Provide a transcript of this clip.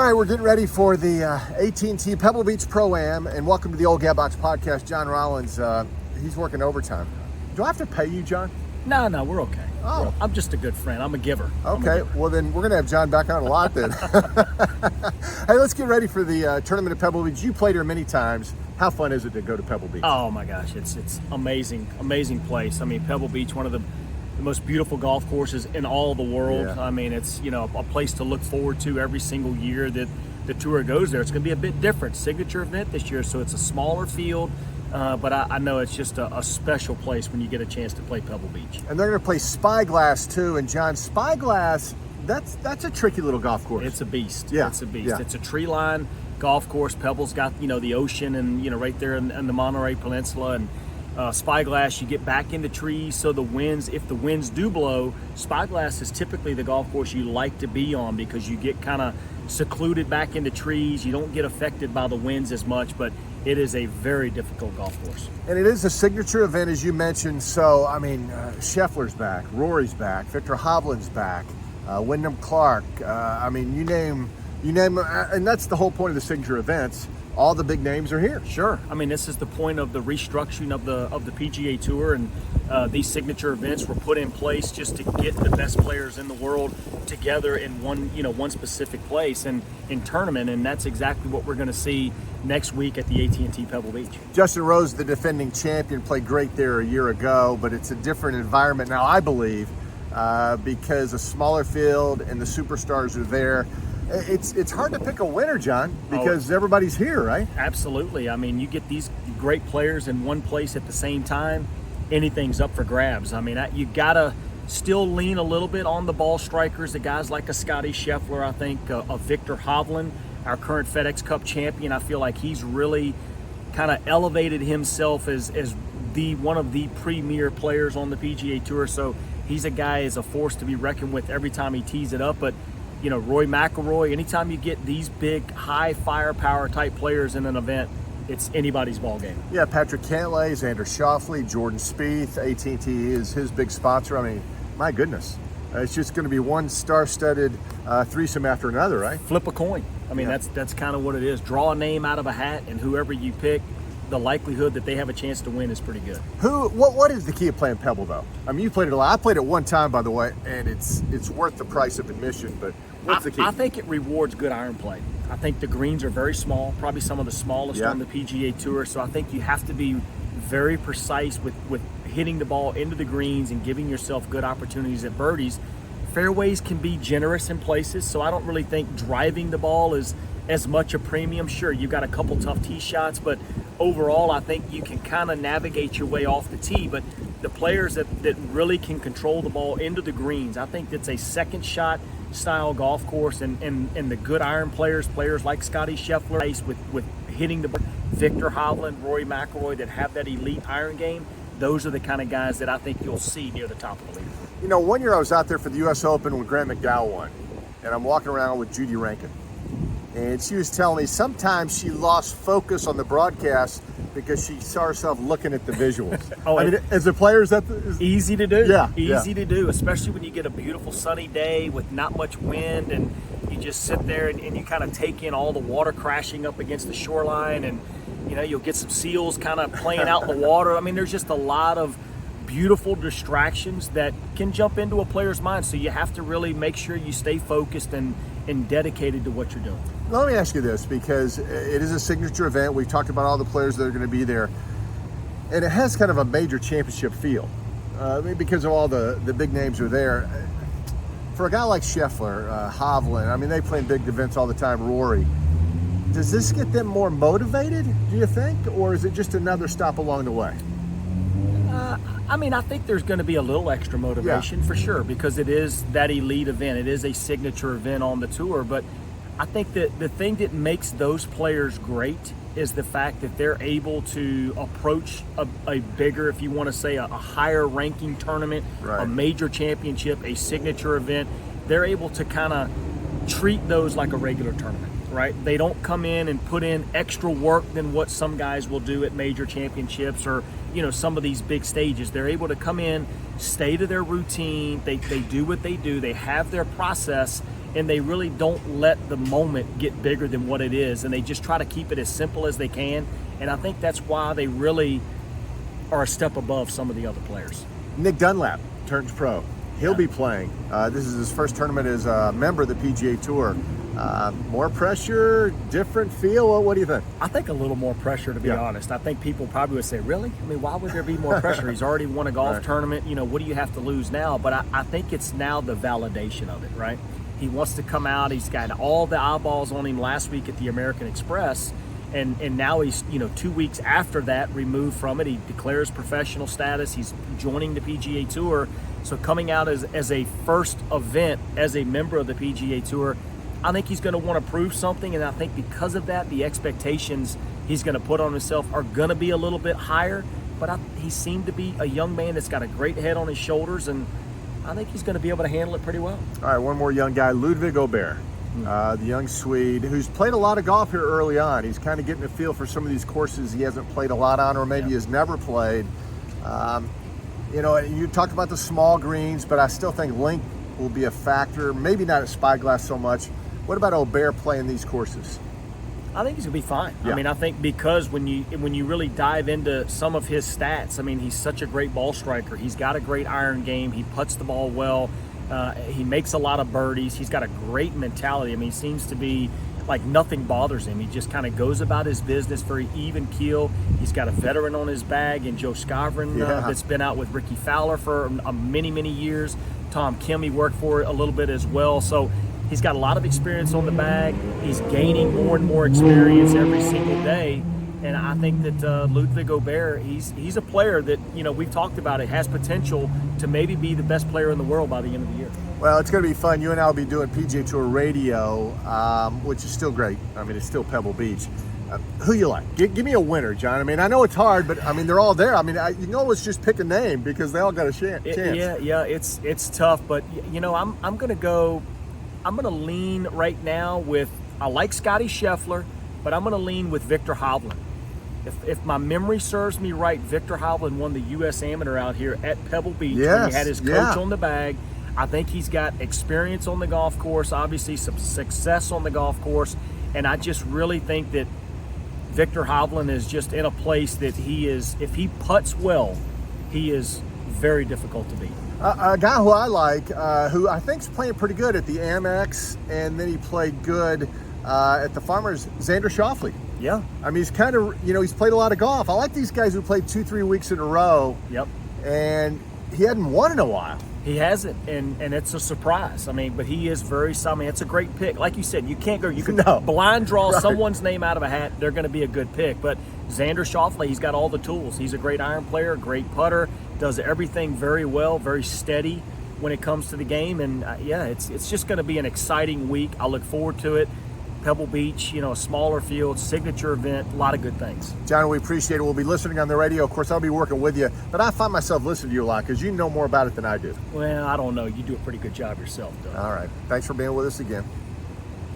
right, we're getting ready for the AT&T Pebble Beach Pro-Am, and welcome to the Old Gatbox Podcast. John Rollins, he's working overtime. Do I have to pay you, John? No, we're okay. Oh. I'm just a good friend. I'm a giver. Okay, well then we're going to have John back on a lot then. Hey, let's get ready for the tournament at Pebble Beach. You played here many times. How fun is it to go to Pebble Beach? Oh my gosh, it's amazing place. I mean, Pebble Beach, one of the most beautiful golf courses in all the world. Yeah. I mean, it's a place to look forward to every single year that the tour goes there. It's going to be a bit different, signature event this year, so it's a smaller field. But I know it's just a special place when you get a chance to play Pebble Beach. And they're going to play Spyglass too. And John, Spyglass, that's a tricky little golf course. It's a beast. Yeah. It's a beast. Yeah. It's a tree line golf course. Pebble's got the ocean and right there in the Monterey Peninsula, and Spyglass, you get back into trees, so if the winds do blow, Spyglass is typically the golf course you like to be on because you get kind of secluded back into trees. You don't get affected by the winds as much, but it is a very difficult golf course. And it is a signature event, as you mentioned. So, I mean, Scheffler's back, Rory's back, Victor Hovland's back, Wyndham Clark. I mean, you name, and that's the whole point of the signature events. All the big names are here. Sure. I mean, this is the point of the restructuring of the PGA Tour, and these signature events were put in place just to get the best players in the world together in one specific place and in tournament, and that's exactly what we're going to see next week at the AT&T Pebble Beach. Justin Rose, the defending champion, played great there a year ago, but it's a different environment now, I believe, because a smaller field and the superstars are there. It's hard to pick a winner, John, because everybody's here, right? Absolutely. I mean, you get these great players in one place at the same time, anything's up for grabs. I mean, you got to still lean a little bit on the ball strikers, the guys like a Scotty Scheffler, I think, a Victor Hovland, our current FedEx Cup champion. I feel like he's really kind of elevated himself as one of the premier players on the PGA Tour. So he's a guy is a force to be reckoned with every time he tees it up. But Rory McIlroy, anytime you get these big, high firepower type players in an event, it's anybody's ball game. Yeah, Patrick Cantlay, Xander Schauffele, Jordan Spieth, AT&T is his big sponsor. I mean, my goodness. It's just going to be one star-studded threesome after another, right? Flip a coin. I mean, that's kind of what it is. Draw a name out of a hat, and whoever you pick, the likelihood that they have a chance to win is pretty good. What is the key of playing Pebble, though? I mean, you played it a lot. I played it one time, by the way, and it's worth the price of admission, but what's the key? I think it rewards good iron play. I think the greens are very small, probably some of the smallest on the PGA Tour, so I think you have to be very precise with hitting the ball into the greens and giving yourself good opportunities at birdies. Fairways can be generous in places, so I don't really think driving the ball is as much a premium. Sure, you've got a couple tough tee shots, but overall I think you can kind of navigate your way off the tee. But the players that really can control the ball into the greens, I think that's a second shot style golf course, and the good iron players like Scotty Scheffler with hitting the Victor Hovland, Rory McIlroy that have that elite iron game, those are the kind of guys that I think you'll see near the top of the league. One year I was out there for the U.S. Open when Grant McDowell won, and I'm walking around with Judy Rankin, and she was telling me sometimes she lost focus on the broadcast because she saw herself looking at the visuals. I mean, as a player, is that easy to do? Yeah, easy to do, especially when you get a beautiful sunny day with not much wind, and you just sit there and you kind of take in all the water crashing up against the shoreline, and you'll get some seals kind of playing out in the water. I mean, there's just a lot of beautiful distractions that can jump into a player's mind, so you have to really make sure you stay focused and dedicated to what you're doing. Let me ask you this, because it is a signature event. We've talked about all the players that are going to be there, and it has kind of a major championship feel because of all the big names are there. For a guy like Scheffler, Hovland, I mean, they play in big events all the time, Rory, does this get them more motivated, do you think, or is it just another stop along the way? I mean, I think there's going to be a little extra motivation for sure, because it is that elite event. It is a signature event on the tour, but I think that the thing that makes those players great is the fact that they're able to approach a bigger, if you want to say a higher ranking tournament, a major championship, a signature event. They're able to kind of treat those like a regular tournament, right? They don't come in and put in extra work than what some guys will do at major championships or some of these big stages. They're able to come in, stay to their routine, they do what they do, they have their process, and they really don't let the moment get bigger than what it is, and they just try to keep it as simple as they can. And I think that's why they really are a step above some of the other players. Nick Dunlap turns pro. He'll be playing. This is his first tournament as a member of the PGA Tour. More pressure, different feel. What do you think? I think a little more pressure, to be honest. I think people probably would say, really? I mean, why would there be more pressure? He's already won a golf tournament. You know, what do you have to lose now? But I think it's now the validation of it, right? He wants to come out. He's got all the eyeballs on him last week at the American Express. And now he's, 2 weeks after that, removed from it. He declares professional status. He's joining the PGA Tour. So coming out as a first event as a member of the PGA Tour, I think he's going to want to prove something. And I think because of that, the expectations he's going to put on himself are going to be a little bit higher. But he seemed to be a young man that's got a great head on his shoulders. And I think he's going to be able to handle it pretty well. All right, one more young guy, Ludwig Aubert. The young Swede who's played a lot of golf here early on. He's kind of getting a feel for some of these courses he hasn't played a lot on, or maybe has never played. You talk about the small greens, but I still think length will be a factor. Maybe not at Spyglass so much. What about Aubert playing these courses? I think he's gonna be fine. Yeah. I mean, I think because when you really dive into some of his stats, I mean, he's such a great ball striker. He's got a great iron game. He putts the ball well. He makes a lot of birdies. He's got a great mentality. I mean, he seems to be like nothing bothers him. He just kind of goes about his business, very even keel. He's got a veteran on his bag in Joe Skovron that's been out with Ricky Fowler for many, many years. Tom Kim he worked for a little bit as well. So he's got a lot of experience on the bag. He's gaining more and more experience every single day. And I think that Ludwig Aubert, he's a player that, we've talked about it, has potential to maybe be the best player in the world by the end of the year. Well, it's going to be fun. You and I will be doing PGA Tour radio, which is still great. I mean, it's still Pebble Beach. Who you like? Give me a winner, John. I mean, I know it's hard, but I mean, they're all there. I mean, you can always just pick a name because they all got a chance. Yeah, it's tough, but I'm going to go. I'm going to lean right now with. I like Scotty Scheffler, but I'm going to lean with Victor Hovland. If my memory serves me right, Victor Hovland won the U.S. Amateur out here at Pebble Beach. When he had his coach on the bag. I think he's got experience on the golf course, obviously some success on the golf course, and I just really think that Victor Hovland is just in a place that he is, if he putts well, he is very difficult to beat. A guy who I like, who I think is playing pretty good at the Amex, and then he played good at the Farmers, Xander Schauffele. Yeah. I mean, he's kind of, he's played a lot of golf. I like these guys who played 2-3 weeks in a row. Yep. And he hadn't won in a while. He hasn't, and it's a surprise. I mean, but he is very. I mean, it's a great pick. Like you said, you can't go. You can blind draw someone's name out of a hat. They're going to be a good pick. But Xander Schauffele, he's got all the tools. He's a great iron player, great putter, does everything very well, very steady when it comes to the game. And it's just going to be an exciting week. I look forward to it. Pebble Beach, a smaller field, signature event, a lot of good things. John, we appreciate it. We'll be listening on the radio. Of course, I'll be working with you, but I find myself listening to you a lot because you know more about it than I do. Well, I don't know. You do a pretty good job yourself, though. All right. Thanks for being with us again.